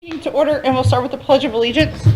To order, and we'll start with the Pledge of Allegiance.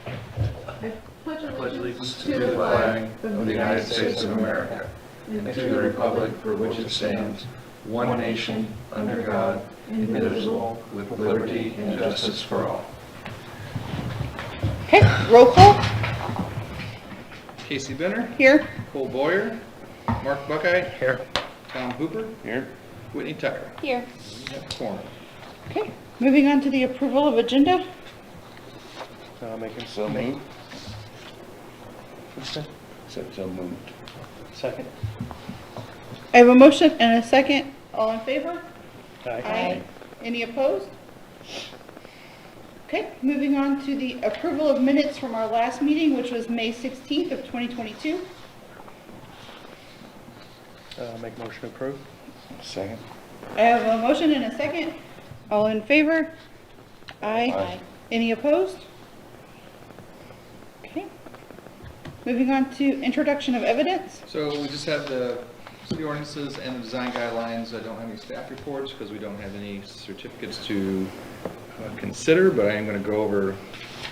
I pledge allegiance to the flag of the United States of America and to the republic for which it stands, one nation, under God, indivisible, with liberty and justice for all. Okay, roll call. Casey Benner. Here. Cole Boyer. Mark Buckeye. Here. Tom Hooper. Here. Whitney Tucker. Here. Corner. Okay, moving on to the approval of agenda. Making so moved. So moved. Second. I have a motion and a second. All in favor? Aye. Any opposed? Okay, moving on to the approval of minutes from our last meeting, which was May 16th of 2022. Make motion to approve. Second. I have a motion and a second. All in favor? Aye. Aye. Any opposed? Okay. Moving on to introduction of evidence. So we just have the city ordinances and the design guidelines. I don't have any staff reports because we don't have any certificates to consider, but I am going to go over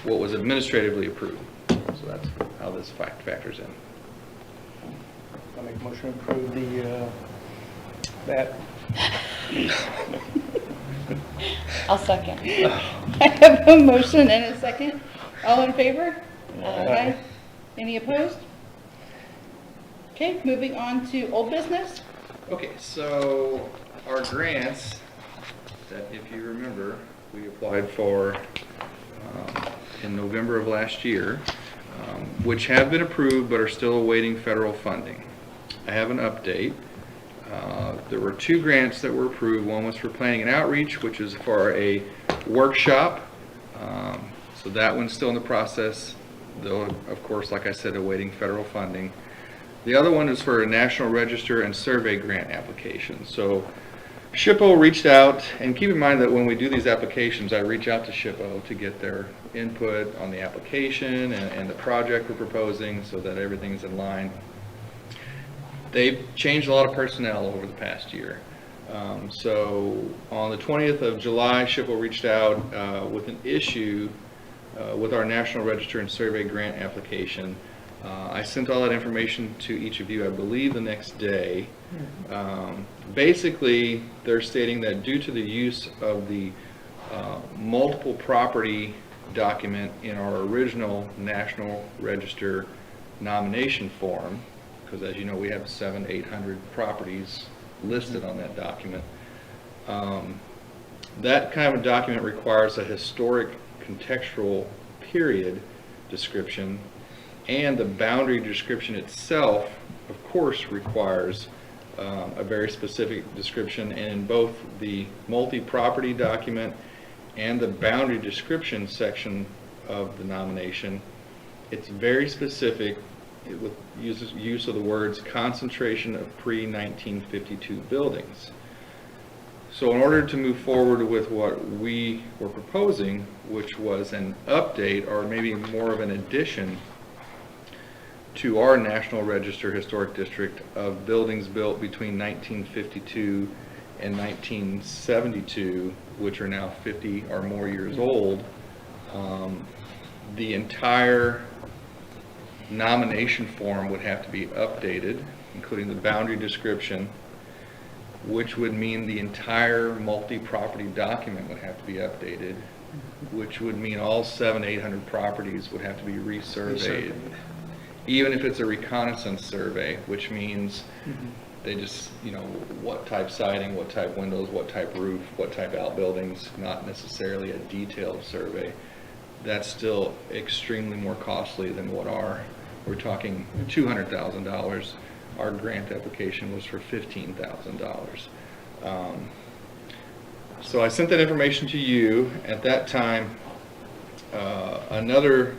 what was administratively approved. So that's how this factors in. I'll make a motion to approve the, that. I'll second. I have a motion and a second. All in favor? Aye. Any opposed? Okay, moving on to old business. Okay, so our grants that, if you remember, we applied for in November of last year, which have been approved but are still awaiting federal funding. I have an update. There were 2 grants that were approved. One was for planning and outreach, which is for a workshop. So that one's still in the process, though, of course, like I said, awaiting federal funding. The other one is for a National Register and Survey grant application. So SHPO reached out, and keep in mind that when we do these applications, I reach out to SHPO to get their input on the application and the project we're proposing so that everything's in line. They've changed a lot of personnel over the past year. So on the 20th of July, SHPO reached out with an issue with our National Register and Survey grant application. I sent all that information to each of you, I believe, the next day. Basically, they're stating that due to the use of the multiple property document in our original National Register nomination form, because as you know, we have 700-800 properties listed on that document. That kind of a document requires a historic contextual period description, and the boundary description itself, of course, requires a very specific description. And in both the multi-property document and the boundary description section of the nomination, it's very specific with use of the words concentration of pre-1952 buildings. So in order to move forward with what we were proposing, which was an update or maybe more of an addition to our National Register Historic District of buildings built between 1952 and 1972, which are now 50 or more years old, the entire nomination form would have to be updated, including the boundary description, which would mean the entire multi-property document would have to be updated, which would mean all 700-800 properties would have to be resurveyed. Even if it's a reconnaissance survey, which means they just, what type siding, what type windows, what type roof, what type outbuildings, not necessarily a detailed survey. That's still extremely more costly than what we're talking $200,000. Our grant application was for $15,000. So I sent that information to you. At that time, another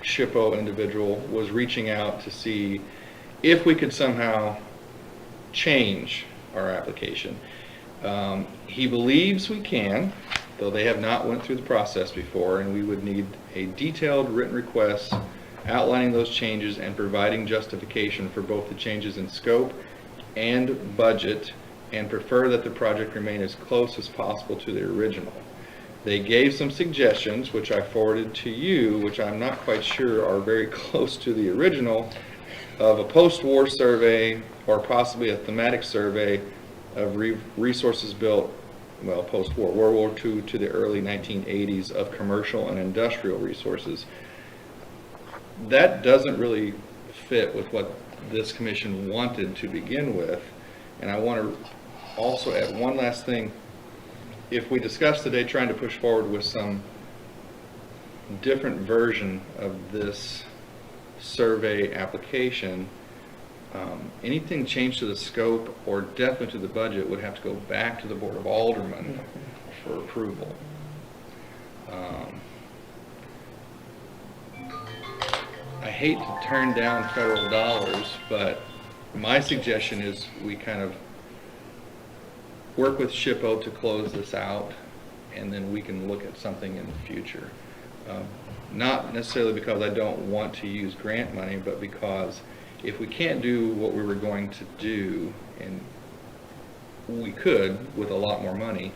SHPO individual was reaching out to see if we could somehow change our application. He believes we can, though they have not went through the process before, and we would need a detailed written request outlining those changes and providing justification for both the changes in scope and budget, and prefer that the project remain as close as possible to the original. They gave some suggestions, which I forwarded to you, which I'm not quite sure are very close to the original, of a post-war survey or possibly a thematic survey of resources built, well, post-war, World War II to the early 1980s of commercial and industrial resources. That doesn't really fit with what this commission wanted to begin with. And I want to also add one last thing. If we discuss today trying to push forward with some different version of this survey application, anything changed to the scope or definitely to the budget would have to go back to the Board of Aldermen for approval. I hate to turn down federal dollars, but my suggestion is we kind of work with SHPO to close this out, and then we can look at something in the future. Not necessarily because I don't want to use grant money, but because if we can't do what we were going to do, and we could with a lot more money,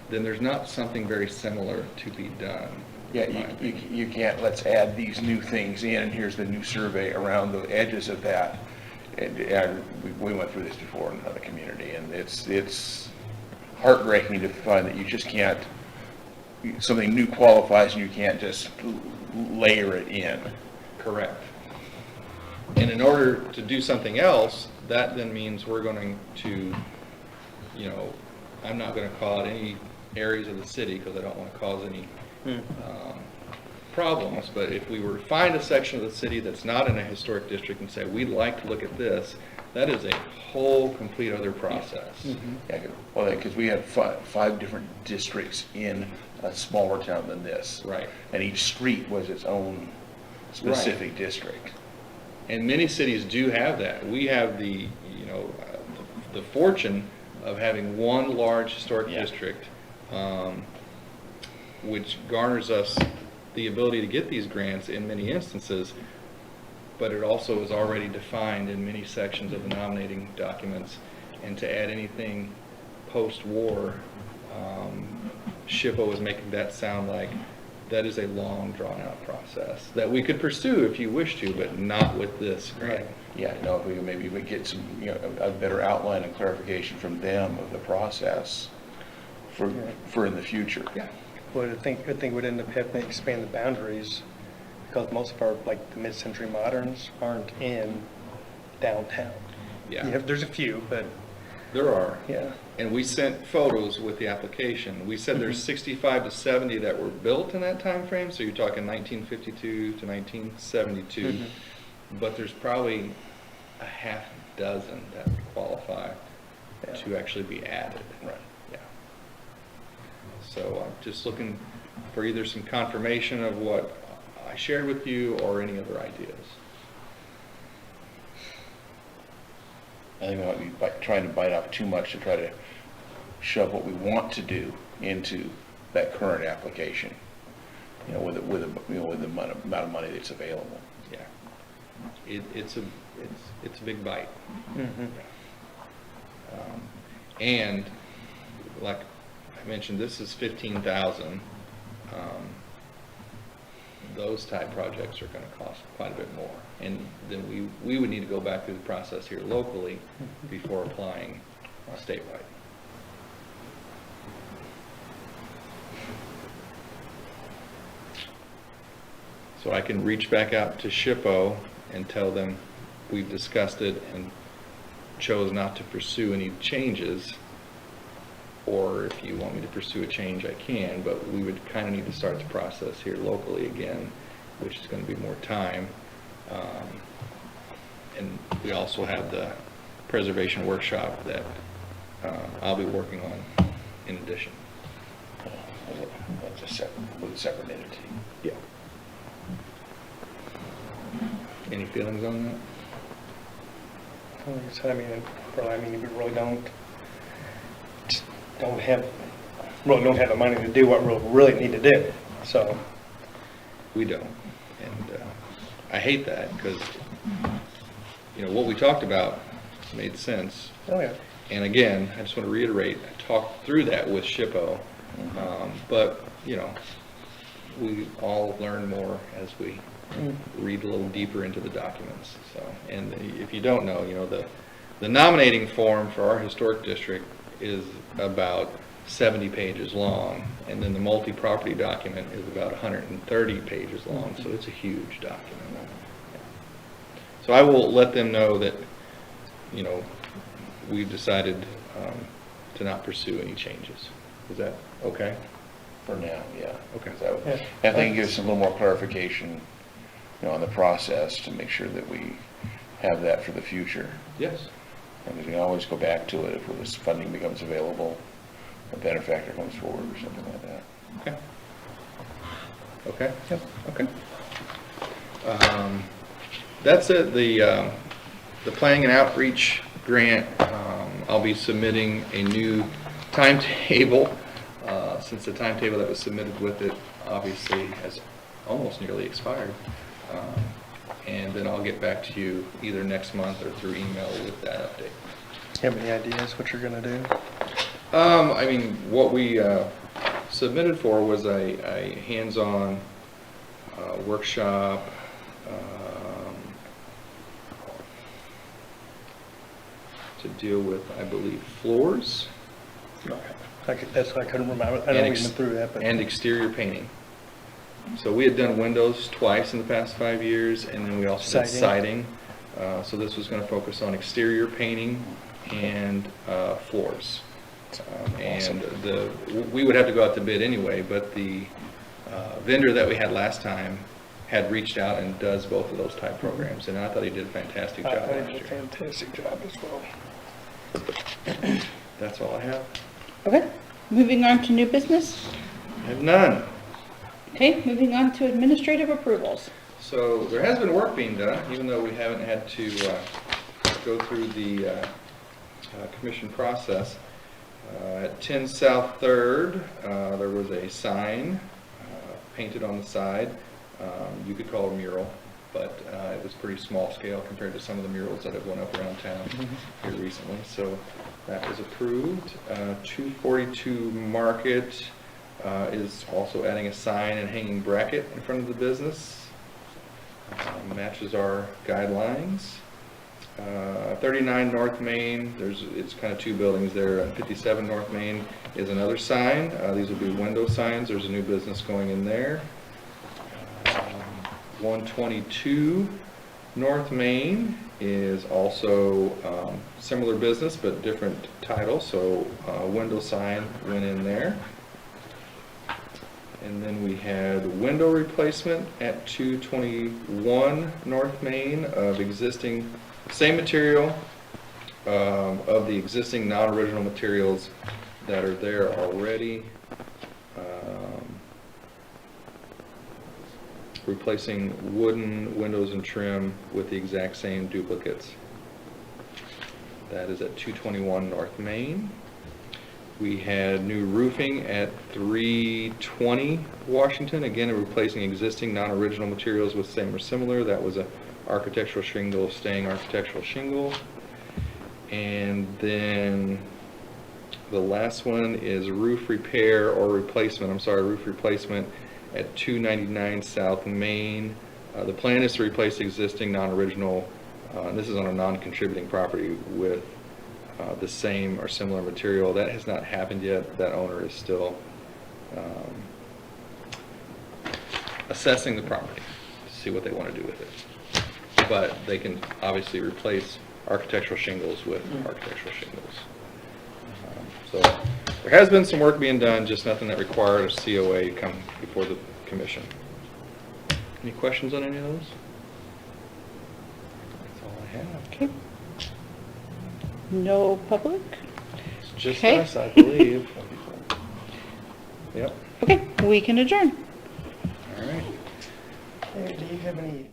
then there's not something very similar to be done. Yeah, you can't, let's add these new things in, and here's the new survey around the edges of that. And we went through this before in another community, and it's heartbreaking to find that you just can't, something new qualifies and you can't just layer it in. Correct. And in order to do something else, that then means we're going to, I'm not going to call out any areas of the city because I don't want to cause any problems, but if we were to find a section of the city that's not in a historic district and say, we'd like to look at this, that is a whole complete other process. Yeah, well, because we have five different districts in a smaller town than this. Right. And each street was its own specific district. And many cities do have that. We have the fortune of having one large historic district, which garners us the ability to get these grants in many instances, but it also is already defined in many sections of the nominating documents. And to add anything post-war, SHPO is making that sound like that is a long, drawn-out process that we could pursue if you wish to, but not with this grant. Yeah, if we maybe we get some, a better outline and clarification from them of the process for in the future. Yeah. Well, I think would end up having to expand the boundaries because most of our, like the mid-century moderns aren't in downtown. Yeah. There's a few, but There are. yeah. And we sent photos with the application. We said there's 65 to 70 that were built in that time frame, so you're talking 1952 to 1972. But there's probably a half dozen that would qualify to actually be added. Right. Yeah. So I'm just looking for either some confirmation of what I shared with you or any other ideas. I think we might be trying to bite off too much to try to shove what we want to do into that current application, with the amount of money that's available. Yeah. It's a big bite. And like I mentioned, this is 15,000. Those type projects are going to cost quite a bit more, and then we would need to go back through the process here locally before applying statewide. So I can reach back out to SHPO and tell them we've discussed it and chose not to pursue any changes, or if you want me to pursue a change, I can, but we would kind of need to start the process here locally again, which is going to be more time. And we also have the preservation workshop that I'll be working on in addition. That's with a separate entity. Yeah. Any feelings on that? Like I said, we really don't have the money to do what we really need to do. So We don't. And I hate that because, what we talked about made sense. oh yeah, And again, I just want to reiterate, I talked through that with SHPO, but you know, we all learn more as we read a little deeper into the documents. So, and if you don't know, you know, the nominating form for our historic district is about 70 pages long, and then the multi-property document is about 130 pages long, so it's a huge document. So I will let them know that, you know, we've decided to not pursue any changes. Is that okay? For now, yeah. Okay. So, I think it gives a little more clarification, you know, on the process to make sure that we have that for the future. Yes. And we can always go back to it if this funding becomes available, a benefactor comes forward or something like that. Okay. Okay? Yep. Okay. That's it, the planning and outreach grant. I'll be submitting a new timetable, since the timetable that was submitted with it obviously has almost nearly expired. And then I'll get back to you either next month or through email with that update. You have any ideas what you're gonna do? I mean, what we submitted for was a hands-on workshop, to deal with, I believe, floors That's, I couldn't remember, I know we went through that, but. and exterior painting. So we had done windows twice in the past 5 years, and then we also did siding. So this was going to focus on exterior painting and floors. And we would have to go out to bid anyway, but the vendor that we had last time had reached out and does both of those type programs, and I thought he did a fantastic job I last did a year. fantastic job as well. That's all I have. Okay, moving on to new business. I have none. Okay, moving on to administrative approvals. So there has been work being done, even though we haven't had to go through the commission process. At 10 South 3rd, there was a sign painted on the side. You could call it a mural, but it was pretty small scale compared to some of the murals that have went up around town here recently. So that was approved. 242 Market is also adding a sign and hanging bracket in front of the business. Matches our guidelines. 39 North Main, it's kind of two buildings there. 57 North Main is another sign. These will be window signs. There's a new business going in there. 122 North Main is also similar business but different title, so window sign went in there. And then we had window replacement at 221 North Main of existing, same material, of the existing non-original materials that are there already. Replacing wooden windows and trim with the exact same duplicates. That is at 221 North Main. We had new roofing at 320 Washington, again replacing existing non-original materials with same or similar. That was a architectural shingle staying architectural shingle. And then the last one is roof repair or replacement, roof replacement at 299 South Main. The plan is to replace existing non-original, and this is on a non-contributing property, with the same or similar material. That has not happened yet. That owner is still assessing the property to see what they want to do with it. But they can obviously replace architectural shingles with architectural shingles. So there has been some work being done, just nothing that required a COA come before the commission. Any questions on any of those? That's all I have. Okay. No public? It's just Okay. us, I believe. Yep. Okay, we can adjourn. All right. Hey, do you have any